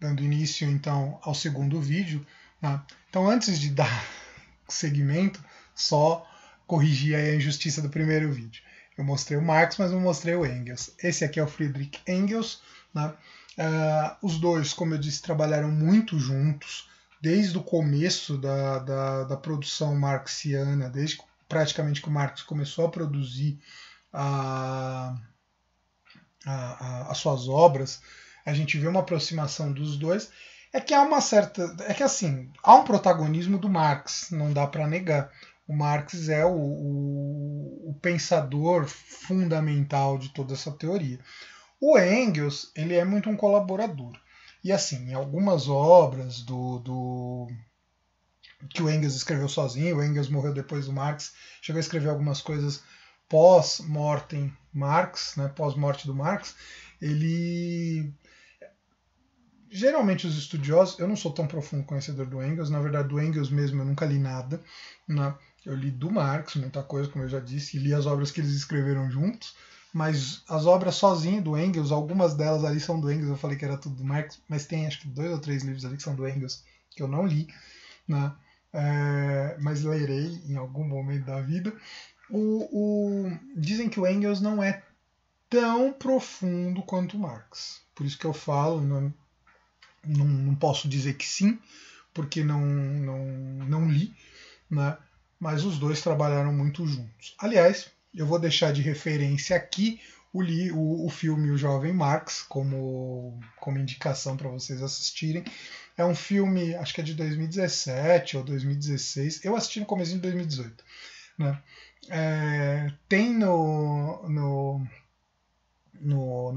dando início então ao segundo vídeo. Né? Então, antes de dar seguimento, só corrigir aí a injustiça do primeiro vídeo. Eu mostrei o Marx, mas não mostrei o Engels. Esse aqui é o Friedrich Engels. Né? Os dois, como eu disse, trabalharam muito juntos, desde o começo da produção marxiana, desde praticamente que o Marx começou a produzir as suas obras, a gente vê uma aproximação dos dois. É que há uma certa. É que assim, há um protagonismo do Marx, não dá para negar. O Marx é o pensador fundamental de toda essa teoria. O Engels, ele é muito um colaborador. E assim, em algumas obras que o Engels escreveu sozinho, o Engels morreu depois do Marx, chegou a escrever algumas coisas pós-mortem Marx, né, pós-morte do Marx, ele... Geralmente os estudiosos, eu não sou tão profundo conhecedor do Engels, na verdade do Engels mesmo eu nunca li nada, né? Eu li do Marx, muita coisa, como eu já disse, e li as obras que eles escreveram juntos, mas as obras sozinho do Engels, algumas delas ali são do Engels, eu falei que era tudo do Marx, mas tem acho que 2 ou 3 livros ali que são do Engels, que eu não li, né? Mas lerei em algum momento da vida. Dizem que o Engels não é tão profundo quanto o Marx, por isso que eu falo, não posso dizer que sim, porque não li, né? Mas os dois trabalharam muito juntos. Aliás, eu vou deixar de referência aqui o filme O Jovem Marx como indicação para vocês assistirem. É um filme, acho que é de 2017 ou 2016. Eu assisti no começo de 2018. Né? Tem no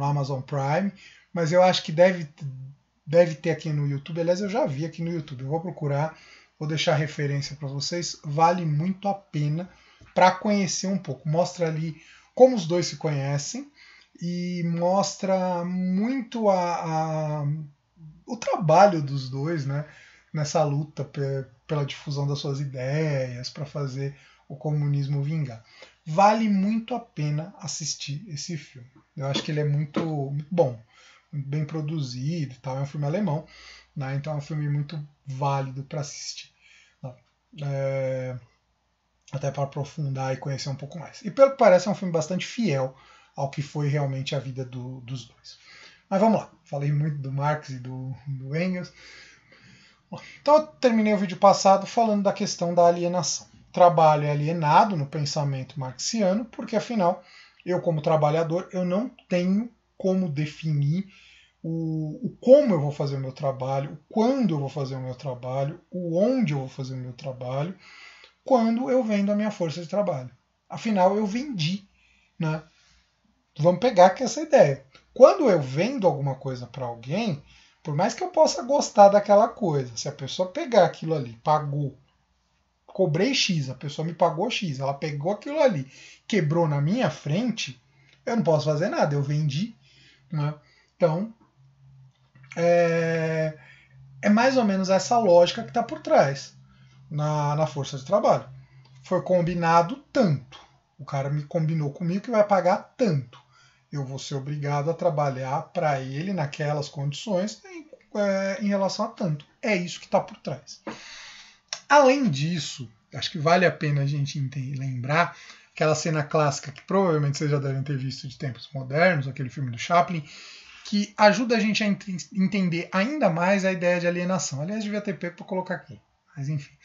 Amazon Prime, mas eu acho que deve ter aqui no YouTube. Aliás, eu já vi aqui no YouTube. Eu vou procurar, vou deixar a referência para vocês. Vale muito a pena para conhecer um pouco. Mostra ali como os dois se conhecem e mostra muito o trabalho dos dois, né, nessa luta pela difusão das suas ideias, para fazer o comunismo vingar. Vale muito a pena assistir esse filme. Eu acho que ele é muito, muito bom, muito bem produzido e tal. É um filme alemão, né, então é um filme muito válido para assistir. Até para aprofundar e conhecer um pouco mais. E pelo que parece é um filme bastante fiel ao que foi realmente a vida dos dois. Mas vamos lá, falei muito do Marx e do Engels. Então eu terminei o vídeo passado falando da questão da alienação. O trabalho é alienado no pensamento marxiano, porque afinal, eu como trabalhador, eu não tenho como definir o como eu vou fazer o meu trabalho, o quando eu vou fazer o meu trabalho, o onde eu vou fazer o meu trabalho, quando eu vendo a minha força de trabalho. Afinal, eu vendi. Né? Vamos pegar aqui essa ideia. Quando eu vendo alguma coisa para alguém, por mais que eu possa gostar daquela coisa, se a pessoa pegar aquilo ali, pagou, cobrei X, a pessoa me pagou X, ela pegou aquilo ali, quebrou na minha frente, eu não posso fazer nada, eu vendi. Né? Então, é mais ou menos essa lógica que está por trás na força de trabalho. Foi combinado tanto. O cara me combinou comigo que vai pagar tanto. Eu vou ser obrigado a trabalhar para ele naquelas condições em relação a tanto. É isso que está por trás. Além disso, acho que vale a pena a gente lembrar aquela cena clássica que provavelmente vocês já devem ter visto de tempos modernos, aquele filme do Chaplin, que ajuda a gente a entender ainda mais a ideia de alienação. Aliás, devia ter pego para colocar aqui. Mas enfim.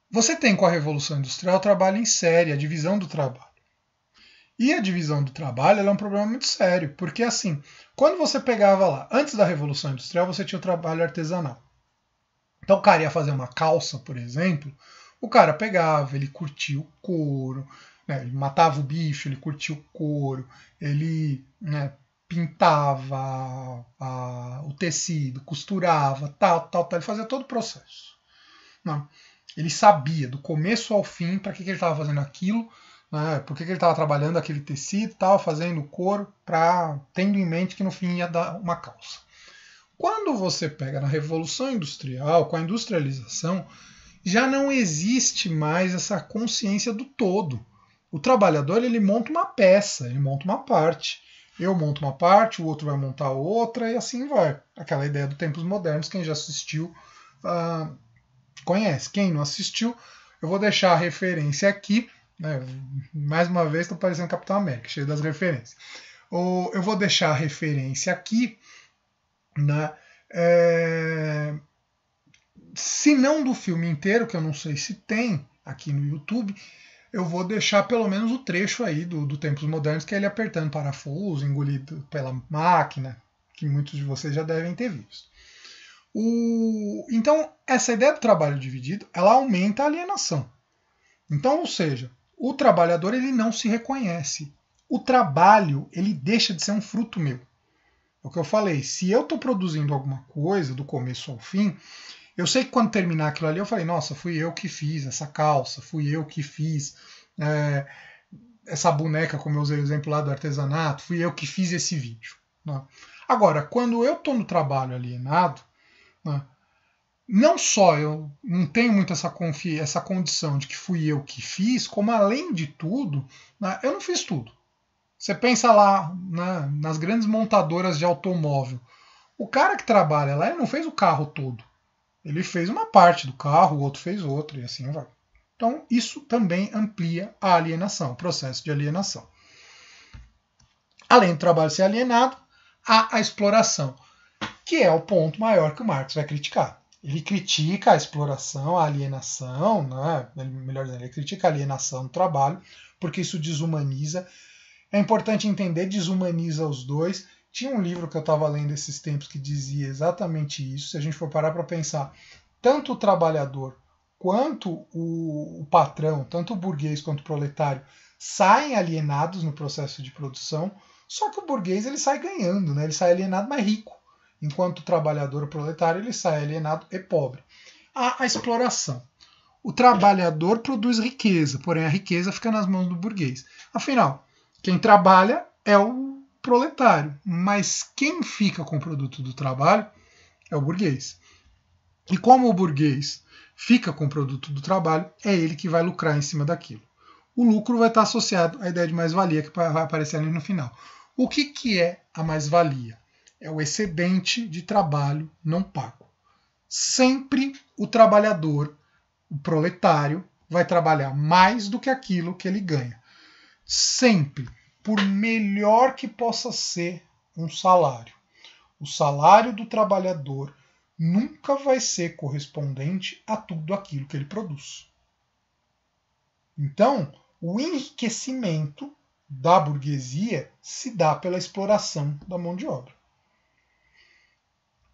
Você tem com a Revolução Industrial o trabalho em série, a divisão do trabalho. E a divisão do trabalho é um problema muito sério, porque assim, quando você pegava lá, antes da Revolução Industrial, você tinha o trabalho artesanal. Então o cara ia fazer uma calça, por exemplo, o cara pegava, ele curtia o couro, né, ele matava o bicho, ele curtia o couro, ele pintava o tecido, costurava, tal, ele fazia todo o processo. Não. Ele sabia do começo ao fim para que ele estava fazendo aquilo, né, por que ele estava trabalhando aquele tecido, estava fazendo o couro, tendo em mente que no fim ia dar uma calça. Quando você pega na Revolução Industrial, com a industrialização, já não existe mais essa consciência do todo. O trabalhador ele monta uma peça, ele monta uma parte. Eu monto uma parte, o outro vai montar outra, e assim vai. Aquela ideia do Tempos Modernos, quem já assistiu conhece. Quem não assistiu, eu vou deixar a referência aqui. Né? Mais uma vez, estou parecendo Capitão América, cheio das referências. Eu vou deixar a referência aqui, né? Se não do filme inteiro, que eu não sei se tem aqui no YouTube, eu vou deixar pelo menos o trecho aí do Tempos Modernos, que é ele apertando parafuso, engolido pela máquina, que muitos de vocês já devem ter visto. Então, essa ideia do trabalho dividido, ela aumenta a alienação. Então, ou seja, o trabalhador ele não se reconhece. O trabalho ele deixa de ser um fruto meu. É o que eu falei, se eu estou produzindo alguma coisa do começo ao fim, eu sei que quando terminar aquilo ali, eu falei, nossa, fui eu que fiz essa calça, fui eu que fiz essa boneca, como eu usei o exemplo lá do artesanato, fui eu que fiz esse vídeo. Né? Agora, quando eu estou no trabalho alienado, né, não só eu não tenho muito essa condição de que fui eu que fiz, como além de tudo, né, eu não fiz tudo. Você pensa lá nas grandes montadoras de automóvel, o cara que trabalha lá, ele não fez o carro todo. Ele fez uma parte do carro, o outro fez outra, e assim vai. Então, isso também amplia a alienação, o processo de alienação. Além do trabalho ser alienado, há a exploração, que é o ponto maior que o Marx vai criticar. Ele critica a exploração, a alienação, né? Melhor dizendo, ele critica a alienação do trabalho, porque isso desumaniza. É importante entender, desumaniza os dois. Tinha um livro que eu estava lendo esses tempos que dizia exatamente isso. Se a gente for parar para pensar, tanto o trabalhador quanto o patrão, tanto o burguês quanto o proletário, saem alienados no processo de produção, só que o burguês ele sai ganhando, né? Ele sai alienado mais rico, enquanto o trabalhador, o proletário, ele sai alienado e pobre. Há a exploração. O trabalhador produz riqueza, porém a riqueza fica nas mãos do burguês. Afinal, quem trabalha é o proletário, mas quem fica com o produto do trabalho é o burguês. E como o burguês fica com o produto do trabalho, é ele que vai lucrar em cima daquilo. O lucro vai estar associado à ideia de mais-valia que vai aparecer ali no final. O que é a mais-valia? É o excedente de trabalho não pago. Sempre o trabalhador, o proletário, vai trabalhar mais do que aquilo que ele ganha. Sempre. Por melhor que possa ser um salário, o salário do trabalhador nunca vai ser correspondente a tudo aquilo que ele produz. Então, o enriquecimento da burguesia se dá pela exploração da mão de obra.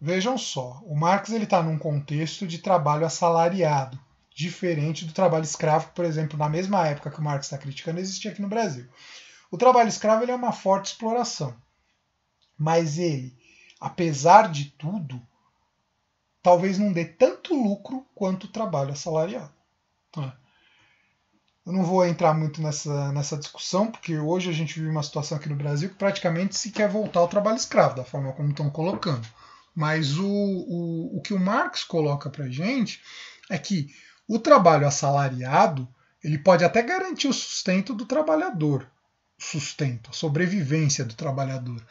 Vejam só, o Marx está num contexto de trabalho assalariado, diferente do trabalho escravo, que, por exemplo, na mesma época que o Marx está criticando, existia aqui no Brasil. O trabalho escravo ele é uma forte exploração, mas ele, apesar de tudo, talvez não dê tanto lucro quanto o trabalho assalariado. Eu não vou entrar muito nessa discussão, porque hoje a gente vive uma situação aqui no Brasil que praticamente se quer voltar ao trabalho escravo, da forma como estão colocando. Mas o que o Marx coloca para a gente é que o trabalho assalariado ele pode até garantir o sustento do trabalhador, a sobrevivência do trabalhador,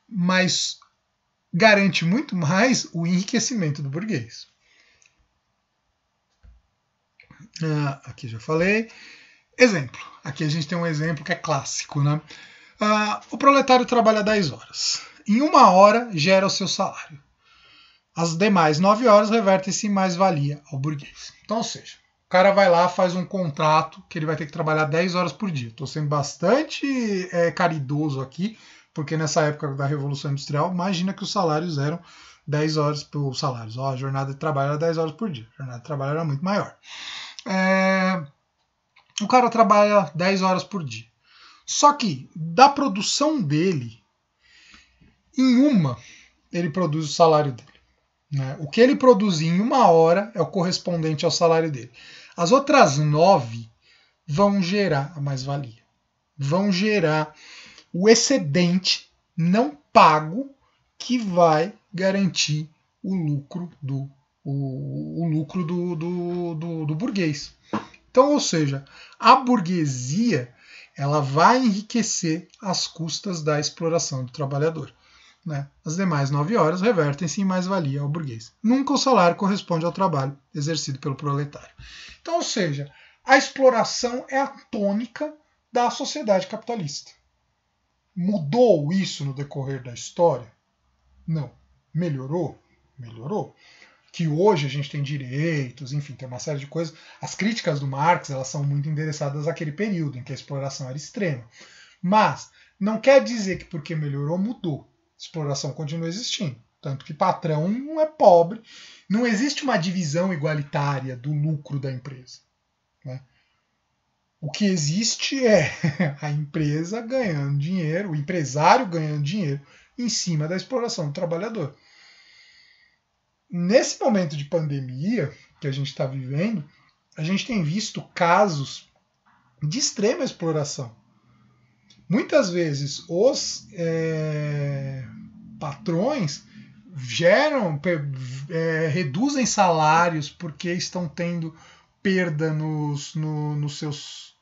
mas garante muito mais o enriquecimento do burguês. Aqui já falei. Exemplo. Aqui a gente tem um exemplo que é clássico. Né? O proletário trabalha 10 horas. Em 1 hora gera o seu salário. As demais 9 horas revertem-se em mais-valia ao burguês. Então, ou seja, o cara vai lá, faz um contrato que ele vai ter que trabalhar 10 horas por dia. Estou sendo bastante caridoso aqui, porque nessa época da Revolução Industrial, imagina que os salários eram 10 horas por salários. A jornada de trabalho era 10 horas por dia. A jornada de trabalho era muito maior. O cara trabalha 10 horas por dia. Só que da produção dele, em uma, ele produz o salário dele. Né? O que ele produz em 1 hora é o correspondente ao salário dele. As outras 9 vão gerar a mais-valia. Vão gerar o excedente não pago que vai garantir o lucro do burguês. Então, ou seja, a burguesia ela vai enriquecer às custas da exploração do trabalhador. Né? As demais 9 horas revertem-se em mais-valia ao burguês. Nunca o salário corresponde ao trabalho exercido pelo proletário. Então, ou seja, a exploração é a tônica da sociedade capitalista. Mudou isso no decorrer da história? Não. Melhorou? Melhorou. Que hoje a gente tem direitos, enfim, tem uma série de coisas. As críticas do Marx, elas são muito endereçadas àquele período em que a exploração era extrema. Mas não quer dizer que porque melhorou, mudou. A exploração continua existindo. Tanto que patrão não é pobre. Não existe uma divisão igualitária do lucro da empresa. Né? O que existe é a empresa ganhando dinheiro, o empresário ganhando dinheiro em cima da exploração do trabalhador. Nesse momento de pandemia que a gente está vivendo, a gente tem visto casos de extrema exploração. Muitas vezes os patrões reduzem salários porque estão tendo perda nos seus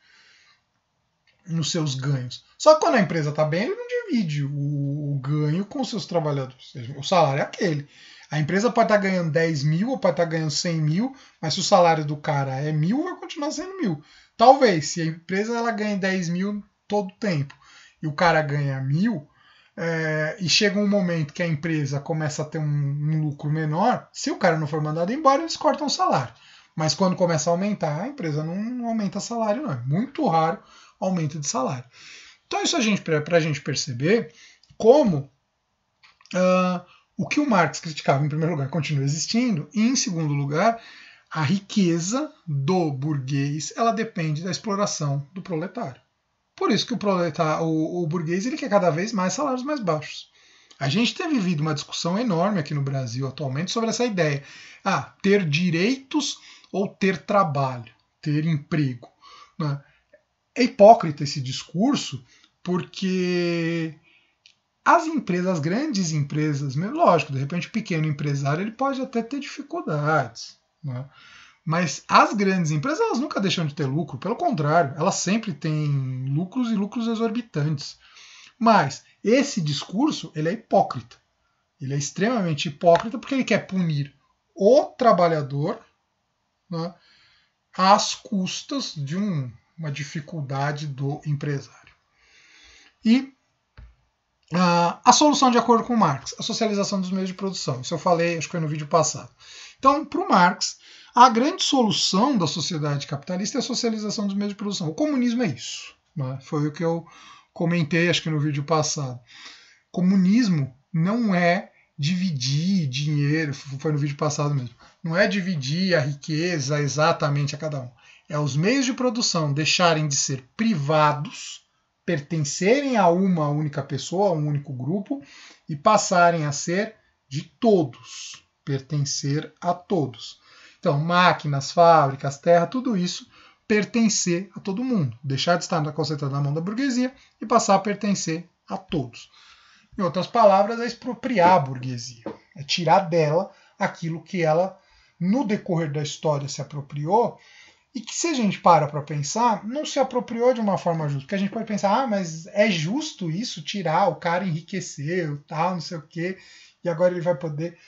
ganhos. Só que quando a empresa está bem, ele não divide o ganho com os seus trabalhadores. O salário é aquele. A empresa pode estar ganhando 10 mil ou pode estar ganhando 100 mil, mas se o salário do cara é 1.000, vai continuar sendo 1.000. Talvez, se a empresa ela ganha 10 mil todo o tempo e o cara ganha 1.000, e chega um momento que a empresa começa a ter um lucro menor, se o cara não for mandado embora, eles cortam o salário. Mas quando começa a aumentar, a empresa não aumenta salário, não. É muito raro aumento de salário. Então isso para a gente perceber como o que o Marx criticava, em primeiro lugar, continua existindo, e, em segundo lugar, a riqueza do burguês ela depende da exploração do proletário. Por isso que o burguês ele quer cada vez mais salários mais baixos. A gente tem vivido uma discussão enorme aqui no Brasil atualmente sobre essa ideia. Ter direitos ou ter trabalho, ter emprego. Né? É hipócrita esse discurso, porque as grandes empresas, lógico, de repente o pequeno empresário ele pode até ter dificuldades, né? Mas as grandes empresas elas nunca deixam de ter lucro, pelo contrário, elas sempre têm lucros e lucros exorbitantes. Mas esse discurso ele é hipócrita, ele é extremamente hipócrita porque ele quer punir o trabalhador, né, às custas de uma dificuldade do empresário. E a solução de acordo com Marx, a socialização dos meios de produção. Isso eu falei, acho que foi no vídeo passado. Então, para o Marx, a grande solução da sociedade capitalista é a socialização dos meios de produção. O comunismo é isso. Né? Foi o que eu comentei, acho que no vídeo passado. Comunismo não é dividir dinheiro, foi no vídeo passado mesmo. Não é dividir a riqueza exatamente a cada um. É os meios de produção deixarem de ser privados, pertencerem a uma única pessoa, a um único grupo, e passarem a ser de todos, pertencer a todos. Então, máquinas, fábricas, terra, tudo isso pertencer a todo mundo, deixar de estar concentrado na mão da burguesia e passar a pertencer a todos. Em outras palavras, é expropriar a burguesia, é tirar dela aquilo que ela, no decorrer da história, se apropriou, e que se a gente para pensar, não se apropriou de uma forma justa. Porque a gente pode pensar, mas é justo isso, tirar, o cara enriqueceu, tal, não sei o quê, e agora ele vai poder...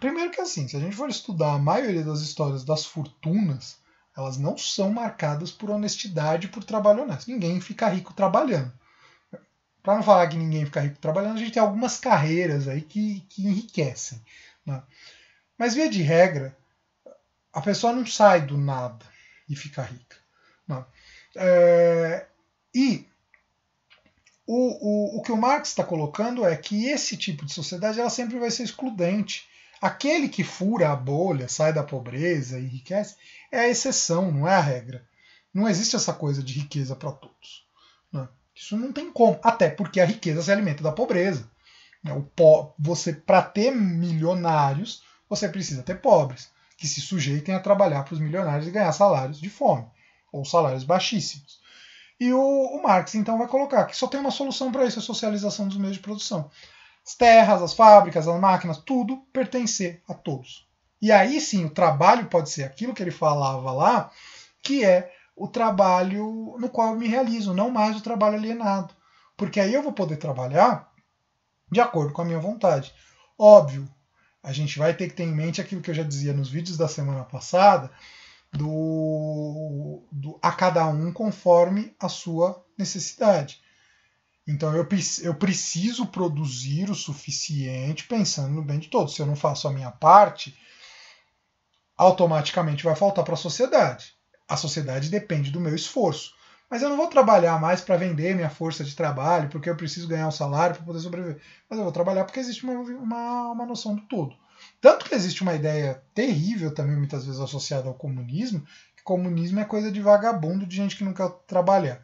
Primeiro que assim, se a gente for estudar a maioria das histórias das fortunas, elas não são marcadas por honestidade e por trabalho honesto. Ninguém fica rico trabalhando. Para não falar que ninguém fica rico trabalhando, a gente tem algumas carreiras aí que enriquecem. Né? Mas, via de regra, a pessoa não sai do nada e fica rica. Não. E o que o Marx está colocando é que esse tipo de sociedade ela sempre vai ser excludente. Aquele que fura a bolha, sai da pobreza e enriquece, é a exceção, não é a regra. Não existe essa coisa de riqueza para todos. Não. Isso não tem como. Até porque a riqueza se alimenta da pobreza. Você, para ter milionários, você precisa ter pobres que se sujeitem a trabalhar para os milionários e ganhar salários de fome, ou salários baixíssimos. E o Marx, então, vai colocar que só tem uma solução para isso, a socialização dos meios de produção. As terras, as fábricas, as máquinas, tudo pertencer a todos. E aí sim, o trabalho pode ser aquilo que ele falava lá, que é o trabalho no qual eu me realizo, não mais o trabalho alienado. Porque aí eu vou poder trabalhar de acordo com a minha vontade. Óbvio, a gente vai ter que ter em mente aquilo que eu já dizia nos vídeos da semana passada, do a cada um conforme a sua necessidade. Então eu preciso produzir o suficiente pensando no bem de todos. Se eu não faço a minha parte, automaticamente vai faltar para a sociedade. A sociedade depende do meu esforço. Mas eu não vou trabalhar mais para vender minha força de trabalho, porque eu preciso ganhar um salário para poder sobreviver. Mas eu vou trabalhar porque existe uma noção do todo. Tanto que existe uma ideia terrível também, muitas vezes associada ao comunismo, que comunismo é coisa de vagabundo, de gente que não quer trabalhar.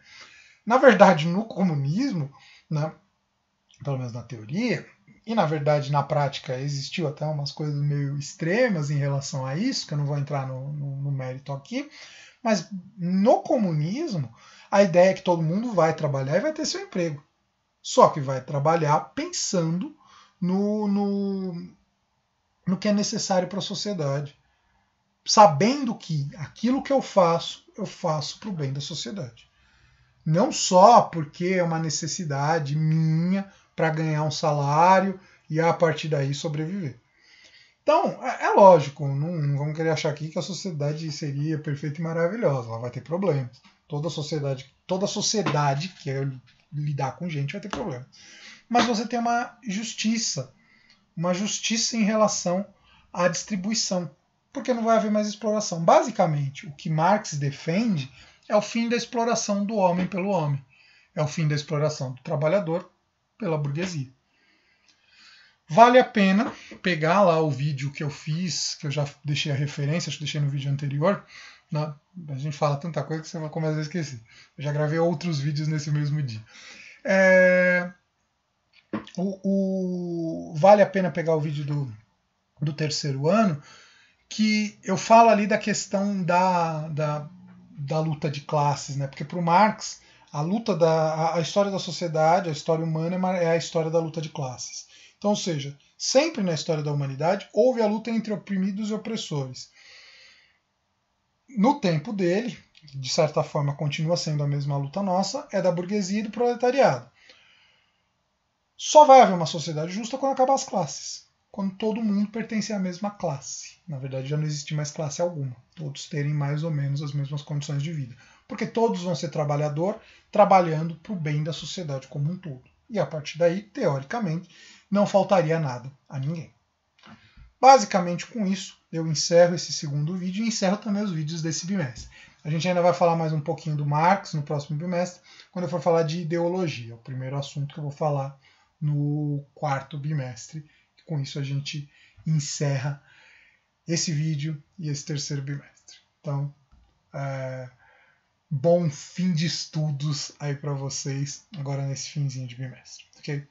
Na verdade, no comunismo, né, pelo menos na teoria, e na verdade na prática existiu até umas coisas meio extremas em relação a isso, que eu não vou entrar no mérito aqui, mas no comunismo a ideia é que todo mundo vai trabalhar e vai ter seu emprego. Só que vai trabalhar pensando no que é necessário para a sociedade. Sabendo que aquilo que eu faço para o bem da sociedade. Não só porque é uma necessidade minha para ganhar um salário e a partir daí sobreviver. Então, é lógico, não vamos querer achar aqui que a sociedade seria perfeita e maravilhosa, ela vai ter problemas. Toda sociedade que quer lidar com gente vai ter problemas. Mas você tem uma justiça em relação à distribuição, porque não vai haver mais exploração. Basicamente, o que Marx defende é o fim da exploração do homem pelo homem. É o fim da exploração do trabalhador pela burguesia. Vale a pena pegar lá o vídeo que eu fiz, que eu já deixei a referência, acho que deixei no vídeo anterior. Né? A gente fala tanta coisa que você vai começar a esquecer. Eu já gravei outros vídeos nesse mesmo dia. Vale a pena pegar o vídeo do terceiro ano, que eu falo ali da questão da luta de classes, né? Porque para o Marx a história da sociedade, a história humana é a história da luta de classes. Então, ou seja, sempre na história da humanidade houve a luta entre oprimidos e opressores. No tempo dele, de certa forma continua sendo a mesma luta nossa, é da burguesia e do proletariado. Só vai haver uma sociedade justa quando acabar as classes. Quando todo mundo pertence à mesma classe. Na verdade, já não existe mais classe alguma. Todos terem mais ou menos as mesmas condições de vida. Porque todos vão ser trabalhador, trabalhando para o bem da sociedade como um todo. E a partir daí, teoricamente, não faltaria nada a ninguém. Basicamente, com isso, eu encerro esse segundo vídeo e encerro também os vídeos desse bimestre. A gente ainda vai falar mais um pouquinho do Marx no próximo bimestre, quando eu for falar de ideologia, o primeiro assunto que eu vou falar no quarto bimestre. Com isso a gente encerra esse vídeo e esse terceiro bimestre. Então, bom fim de estudos aí para vocês agora nesse finzinho de bimestre, ok?